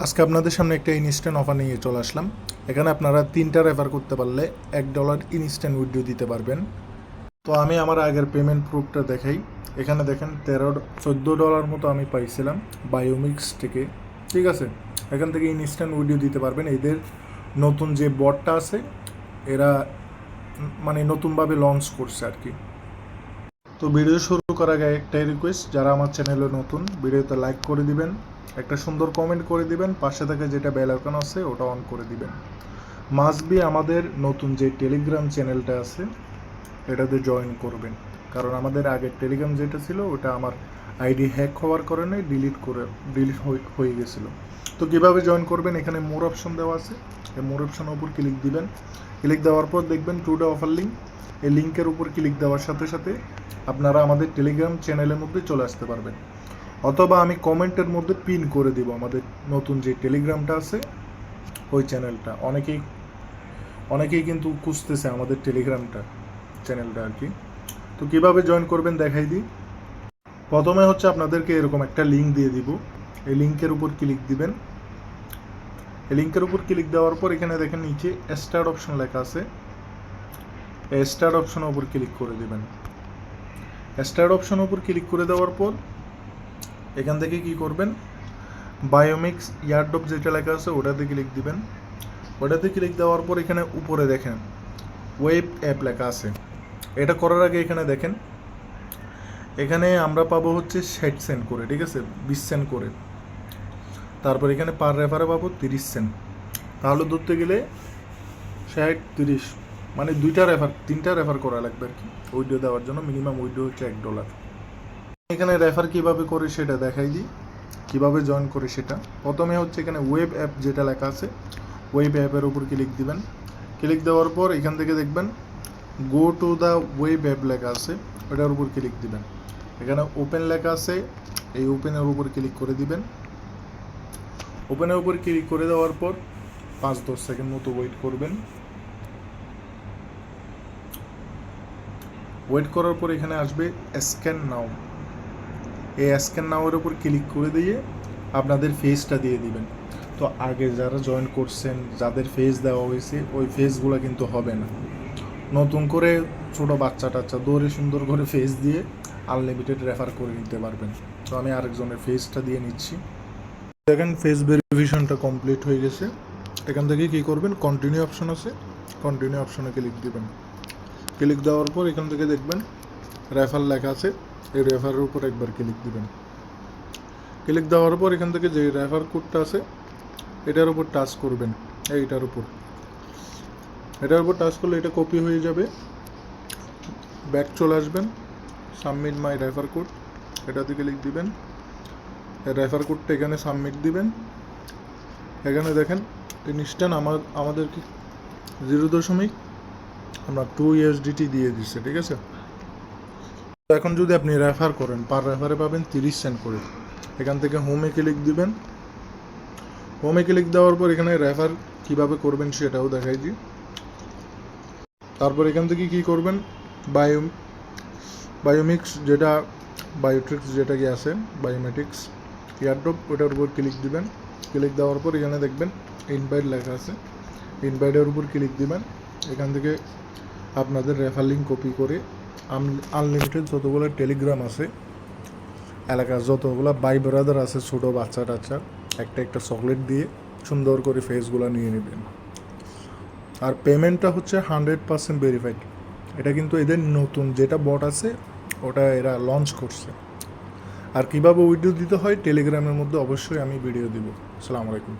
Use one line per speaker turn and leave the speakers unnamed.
আজকে আপনাদের সামনে একটা ইনস্ট্যান্ট অফার নিয়ে চলে আসলাম। এখানে আপনারা 3টা রেফার করতে পারলে $1 ইনস্ট্যান্ট উইথড্র দিতে পারবেন। তো আমি আমার আগের পেমেন্ট প্রুফটা দেখাই। এখানে দেখেন $14 মতো আমি পাইছিলাম বায়োমিক্স থেকে। ঠিক আছে, এখান থেকে ইনস্ট্যান্ট উইথড্র দিতে পারবেন। এদের নতুন যে বটটা আছে এরা মানে নতুনভাবে লঞ্চ করছে আর কি। তো ভিডিও শুরু করার আগে একটাই রিকোয়েস্ট, যারা আমার চ্যানেলে নতুন ভিডিওতে লাইক করে দিবেন, একটা সুন্দর কমেন্ট করে দিবেন, পাশে থেকে যেটা বেল আইকন আছে ওটা অন করে দিবেন। মাস্ট বি আমাদের নতুন যে টেলিগ্রাম চ্যানেলটা আছে এটাতে জয়েন করবেন, কারণ আমাদের আগের টেলিগ্রাম যেটা ছিল ওটা আমার আইডি হ্যাক হওয়ার কারণে ডিলিট হয়ে গেছিলো। তো কীভাবে জয়েন করবেন, এখানে মোর অপশন দেওয়া আছে, এই মোর অপশনের উপর ক্লিক দিবেন। ক্লিক দেওয়ার পর দেখবেন টুডে অফার লিঙ্ক, এই লিঙ্কের উপর ক্লিক দেওয়ার সাথে সাথে আপনারা আমাদের টেলিগ্রাম চ্যানেলের মধ্যে চলে আসতে পারবেন, অথবা আমি কমেন্টের মধ্যে পিন করে দিব আমাদের নতুন যে টেলিগ্রামটা আছে ওই চ্যানেলটা। অনেকেই কিন্তু খুঁজতেছে আমাদের টেলিগ্রামটা চ্যানেলটা আর কি। তো কীভাবে জয়েন করবেন দেখাই দিই। প্রথমে হচ্ছে আপনাদেরকে এরকম একটা লিঙ্ক দিয়ে দিব, এই লিঙ্কের উপর ক্লিক দিবেন। এই লিঙ্কের উপর ক্লিক দেওয়ার পর এখানে দেখেন নিচে স্টার্ট অপশন লেখা আছে, এই স্টার্ট অপশনের উপর ক্লিক করে দিবেন। স্টার্ট অপশনের উপর ক্লিক করে দেওয়ার পর এখান থেকে কি করবেন, বায়োমিক্স ইয়ারড্রপ যেটা লেখা আছে ওটাতে ক্লিক দিবেন। ওটাতে ক্লিক দেওয়ার পর এখানে উপরে দেখেন ওয়েব অ্যাপ লেখা আছে। এটা করার আগে এখানে দেখেন, এখানে আমরা পাবো হচ্ছে 60 সেন্ট করে, ঠিক আছে, 20 সেন্ট করে। তারপর এখানে পার রেফারে পাবো 30 সেন্ট। তাহলে ধরতে গেলে 60 30 মানে 3টা রেফার করা লাগবে আর কি উইড্রো দেওয়ার জন্য। মিনিমাম উইড্রো হচ্ছে $1। এখানে রেফার কিভাবে করে সেটা দেখাই দিই, কিভাবে জয়েন করে সেটা। প্রথমে হচ্ছে এখানে ওয়েব অ্যাপ যেটা লেখা আছে ওয়েব অ্যাপের উপর ক্লিক দিবেন। ক্লিক দেওয়ার পর এখান থেকে দেখবেন go to the web app লেখা আছে, ওটার উপর ক্লিক দিবেন। এখানে ওপেন লেখা আছে, এই ওপেনের উপর ক্লিক করে দিবেন। ওপেনের উপর ক্লিক করে দেওয়ার পর 5-10 সেকেন্ড মতো ওয়েট করবেন। ওয়েট করার পর এখানে আসবে স্ক্যান নাও, এই স্ক্যান নাওয়ের উপর ক্লিক করে দিয়ে আপনাদের ফেসটা দিয়ে দিবেন। তো আগে যারা জয়েন করছেন, যাদের ফেস দেওয়া হয়েছে ওই ফেসগুলো কিন্তু হবে না, নতুন করে ছোটো বাচ্চা টাচ্চা দৌড়ে সুন্দর করে ফেস দিয়ে আনলিমিটেড রেফার করে নিতে পারবেন। তো আমি আরেকজনের ফেসটা দিয়ে নিচ্ছি। দেখেন ফেস ভেরিফিকেশনটা কমপ্লিট হয়ে গেছে। এখান থেকে কী করবেন, কন্টিনিউ অপশন আছে, কন্টিনিউ অপশনে ক্লিক দিবেন। ক্লিক দেওয়ার পর এখান থেকে দেখবেন রেফার লেখা আছে, এই রেফারের উপর একবার ক্লিক দিবেন। ক্লিক দেওয়ার পর এখান থেকে যে রেফার কোডটা আছে এটার উপর টাচ করবেন, এটার উপর টাচ করলে এটা কপি হয়ে যাবে। ব্যাক চলে আসবেন, সাবমিট মাই রেফার কোড, এটাতে ক্লিক দিবেন। রেফার কোডটা এখানে সাবমিট দিবেন। এখানে দেখেন ইনস্ট্যান্ট আমাদেরকে 0.2 USDT দিয়ে দিচ্ছে, ঠিক আছে। এখন যদি আপনি রেফার করেন পার রেফারে পাবেন 30 সেন্ট করে। এখান থেকে হোমে ক্লিক দিবেন। হোমে ক্লিক দেওয়ার পর এখানে রেফার কিভাবে করবেন সেটাও দেখাই দিই। তারপর এখান থেকে কি করবেন, বায়োমিক্স যেটা বায়োট্রিক্স যেটা কি আছে বায়োমেটিক্স ইয়ারড্রপ, ওটার উপর ক্লিক দিবেন। ক্লিক দেওয়ার পর এখানে দেখবেন ইনভাইট লেখা আছে, ইনভাইটের উপর ক্লিক দিবেন। এখান থেকে আপনাদের রেফার লিঙ্ক কপি করে আনলিমিটেড যতগুলো টেলিগ্রাম আছে এলাকার যতগুলো ভাই ব্রাদার আছে ছোটো বাচ্চা টাচ্চা একটা একটা চকলেট দিয়ে সুন্দর করে ফেসগুলো নিয়ে নেবেন। আর পেমেন্টটা হচ্ছে 100% ভেরিফাইড। এটা কিন্তু এদের নতুন যেটা বট আছে ওটা এরা লঞ্চ করছে। আর কীভাবে উইড্রো দিতে হয় টেলিগ্রামের মধ্যে অবশ্যই আমি ভিডিও দিব। আসসালামু আলাইকুম।